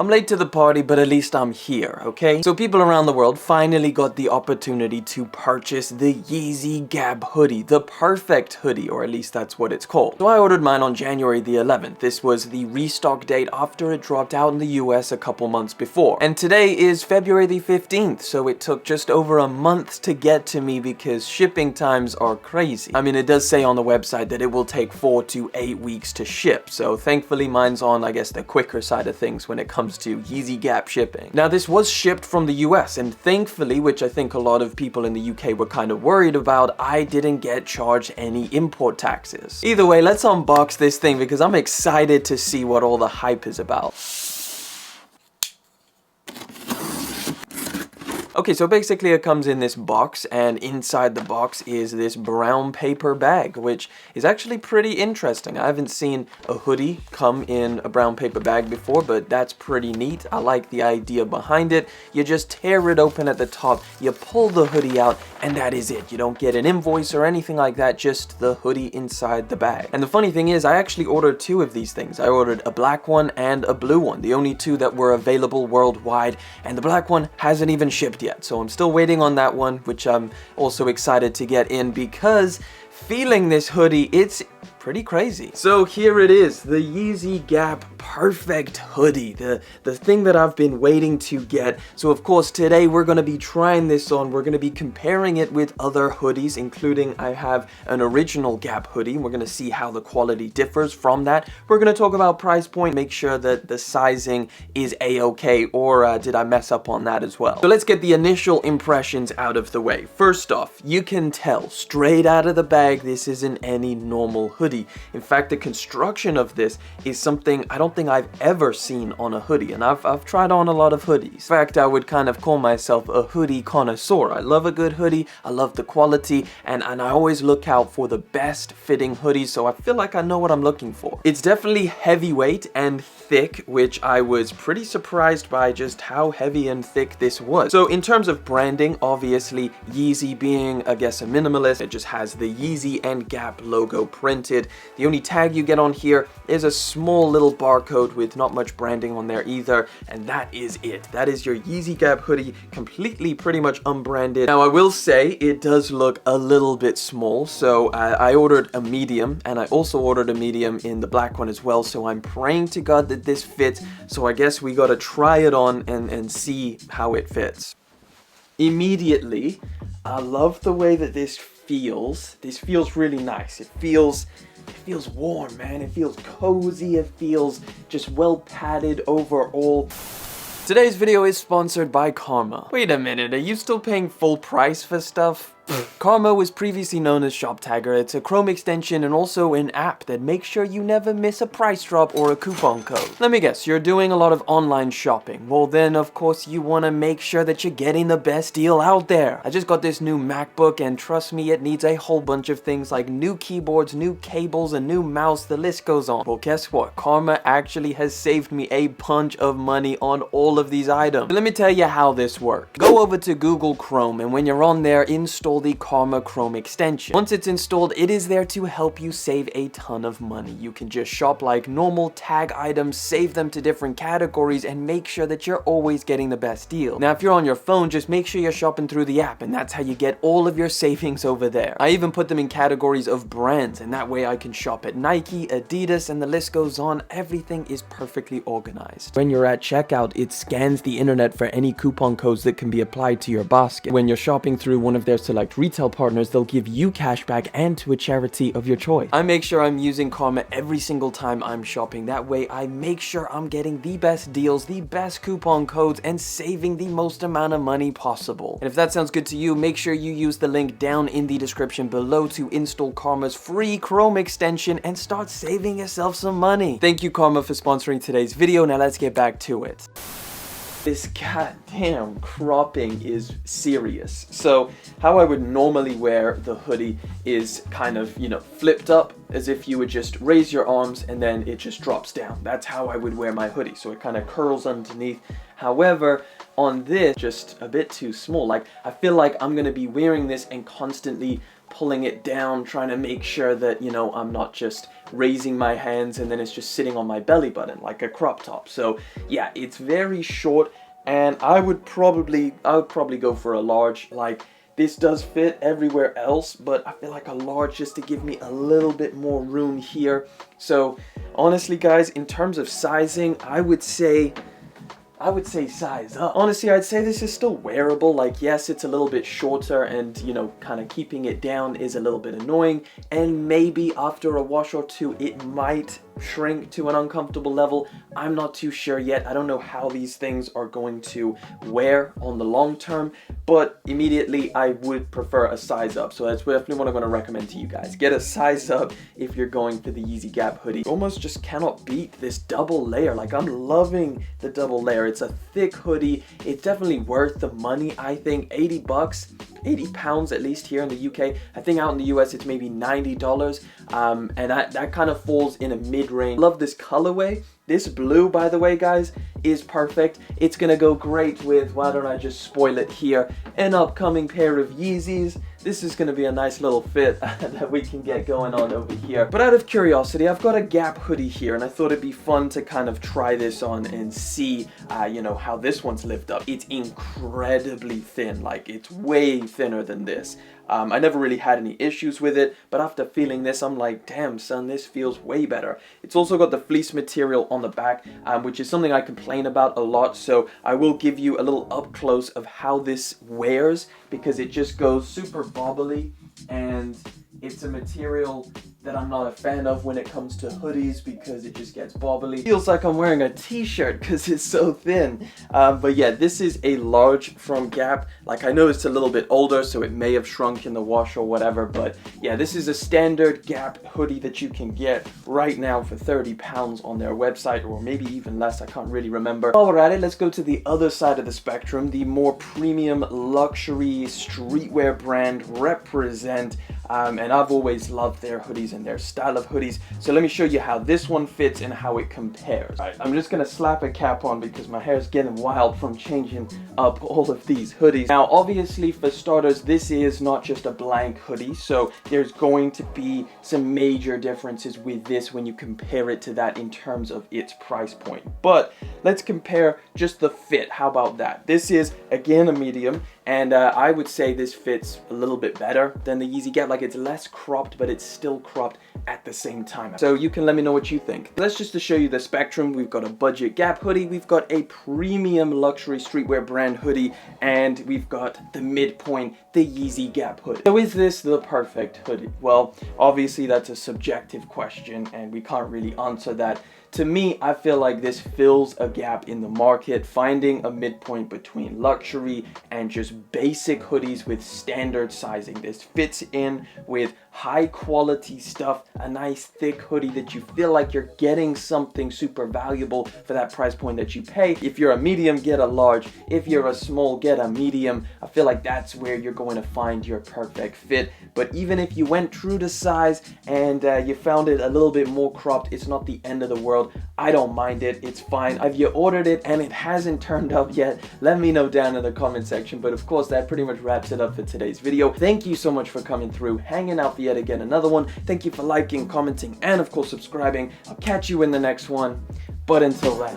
I'm late to the party, but at least I'm here, okay? So people around the world finally got the opportunity to purchase the Yeezy Gap Hoodie, the perfect hoodie, or at least that's what it's called. So I ordered mine on January the 11th. This was the restock date after it dropped out in the US a couple months before. And today is February the 15th, so it took just over a month to get to me because shipping times are crazy. I mean, it does say on the website that it will take 4 to 8 weeks to ship, so thankfully mine's on, I guess, the quicker side of things when it comes to Yeezy Gap shipping. Now this was shipped from the US, and thankfully, which I think a lot of people in the UK were kind of worried about, I didn't get charged any import taxes. Either way, let's unbox this thing because I'm excited to see what all the hype is about. Okay, so basically it comes in this box, and inside the box is this brown paper bag, which is actually pretty interesting. I haven't seen a hoodie come in a brown paper bag before, but that's pretty neat. I like the idea behind it. You just tear it open at the top, you pull the hoodie out, and that is it. You don't get an invoice or anything like that, just the hoodie inside the bag. And the funny thing is, I actually ordered 2 of these things. I ordered a black one and a blue one, the only 2 that were available worldwide, and the black one hasn't even shipped yet. So I'm still waiting on that one, which I'm also excited to get in because feeling this hoodie, it's pretty crazy. So here it is, the Yeezy Gap perfect hoodie, the thing that I've been waiting to get. So of course today we're going to be trying this on. We're going to be comparing it with other hoodies, including I have an original Gap hoodie. We're going to see how the quality differs from that. We're going to talk about price point, make sure that the sizing is a-okay, or did I mess up on that as well. So let's get the initial impressions out of the way. First off, you can tell straight out of the bag this isn't any normal hoodie. In fact, the construction of this is something I don't think I've ever seen on a hoodie, and I've tried on a lot of hoodies. In fact, I would kind of call myself a hoodie connoisseur. I love a good hoodie, I love the quality, and I always look out for the best fitting hoodies, so I feel like I know what I'm looking for. It's definitely heavyweight and thick, which I was pretty surprised by just how heavy and thick this was. So in terms of branding, obviously Yeezy being, I guess, a minimalist, it just has the Yeezy and Gap logo printed. The only tag you get on here is a small little barcode with not much branding on there either, and that is it. That is your Yeezy Gap hoodie, completely pretty much unbranded. Now I will say it does look a little bit small, so I ordered a medium, and I also ordered a medium in the black one as well, so I'm praying to God that this fits. So I guess we gotta try it on and see how it fits. Immediately, I love the way that this feels. This feels really nice. It feels warm, man. It feels cozy. It feels just well padded overall. Today's video is sponsored by Karma. Wait a minute, are you still paying full price for stuff? Karma was previously known as ShopTagger. It's a Chrome extension and also an app that makes sure you never miss a price drop or a coupon code. Let me guess, you're doing a lot of online shopping. Well then, of course, you want to make sure that you're getting the best deal out there. I just got this new MacBook, and trust me, it needs a whole bunch of things like new keyboards, new cables, a new mouse, the list goes on. Well, guess what? Karma actually has saved me a bunch of money on all of these items. Let me tell you how this works. Go over to Google Chrome, and when you're on there, install the Karma Chrome extension. Once it's installed, it is there to help you save a ton of money. You can just shop like normal, tag items, save them to different categories, and make sure that you're always getting the best deal. Now, if you're on your phone, just make sure you're shopping through the app, and that's how you get all of your savings over there. I even put them in categories of brands, and that way I can shop at Nike, Adidas, and the list goes on. Everything is perfectly organized. When you're at checkout, it scans the internet for any coupon codes that can be applied to your basket. When you're shopping through one of their select retail partners, they'll give you cash back and to a charity of your choice. I make sure I'm using Karma every single time I'm shopping. That way I make sure I'm getting the best deals, the best coupon codes, and saving the most amount of money possible. And if that sounds good to you, make sure you use the link down in the description below to install Karma's free Chrome extension and start saving yourself some money. Thank you, Karma, for sponsoring today's video. Now let's get back to it. This goddamn cropping is serious. So how I would normally wear the hoodie is kind of, you know, flipped up as if you would just raise your arms and then it just drops down. That's how I would wear my hoodie. So it kind of curls underneath. However, on this, just a bit too small. Like, I feel like I'm gonna be wearing this and constantly pulling it down, trying to make sure that, you know, I'm not just raising my hands and then it's just sitting on my belly button like a crop top. So yeah, it's very short, and I would probably go for a large. Like, this does fit everywhere else, but I feel like a large just to give me a little bit more room here. So honestly guys, in terms of sizing, I would say size up. Honestly, I'd say this is still wearable. Like, yes, it's a little bit shorter and, you know, kind of keeping it down is a little bit annoying. And maybe after a wash or two, it might shrink to an uncomfortable level. I'm not too sure yet. I don't know how these things are going to wear on the long term, but immediately I would prefer a size up. So that's definitely what I'm going to recommend to you guys. Get a size up if you're going for the Yeezy Gap hoodie. Almost just cannot beat this double layer. Like, I'm loving the double layer. It's a thick hoodie. It's definitely worth the money. I think 80 bucks, 80 pounds at least here in the UK. I think out in the US it's maybe $90, and that kind of falls in a mid-range. Love this colorway. This blue, by the way guys, is perfect. It's gonna go great with, why don't I just spoil it here, an upcoming pair of Yeezys. This is gonna be a nice little fit that we can get going on over here. But out of curiosity, I've got a Gap hoodie here, and I thought it'd be fun to kind of try this on and see, you know, how this one's lived up. It's incredibly thin, like it's way thinner than this. I never really had any issues with it, but after feeling this, I'm like, damn son, this feels way better. It's also got the fleece material on the back, which is something I complain about a lot, so I will give you a little up close of how this wears, because it just goes super bobbly, and it's a material that I'm not a fan of when it comes to hoodies because it just gets bobbly. Feels like I'm wearing a t-shirt because it's so thin. But yeah, this is a large from Gap. Like, I know it's a little bit older, so it may have shrunk in the wash or whatever, but yeah, this is a standard Gap hoodie that you can get right now for 30 pounds on their website, or maybe even less, I can't really remember. Alrighty, let's go to the other side of the spectrum, the more premium luxury streetwear brand Represent. And I've always loved their hoodies and their style of hoodies. So let me show you how this one fits and how it compares. Right, I'm just gonna slap a cap on because my hair is getting wild from changing up all of these hoodies. Now, obviously, for starters, this is not just a blank hoodie, so there's going to be some major differences with this when you compare it to that in terms of its price point. But let's compare just the fit. How about that? This is, again, a medium, and I would say this fits a little bit better than the Yeezy Gap. Like, it's less cropped, but it's still cropped at the same time. So you can let me know what you think. That's just to show you the spectrum. We've got a budget Gap hoodie, we've got a premium luxury streetwear brand hoodie, and we've got the midpoint, the Yeezy Gap hoodie. So is this the perfect hoodie? Well, obviously that's a subjective question, and we can't really answer that. To me, I feel like this fills a gap in the market, finding a midpoint between luxury and just basic hoodies with standard sizing. This fits in with high quality stuff, a nice thick hoodie that you feel like you're getting something super valuable for that price point that you pay. If you're a medium, get a large. If you're a small, get a medium. I feel like that's where you're going to find your perfect fit. But even if you went true to size and you found it a little bit more cropped, it's not the end of the world. I don't mind it, it's fine. Have you ordered it and it hasn't turned up yet? Let me know down in the comment section. But of course, that pretty much wraps it up for today's video. Thank you so much for coming through, hanging out for yet again another one. Thank you for liking, commenting, and of course subscribing. I'll catch you in the next one. But until then,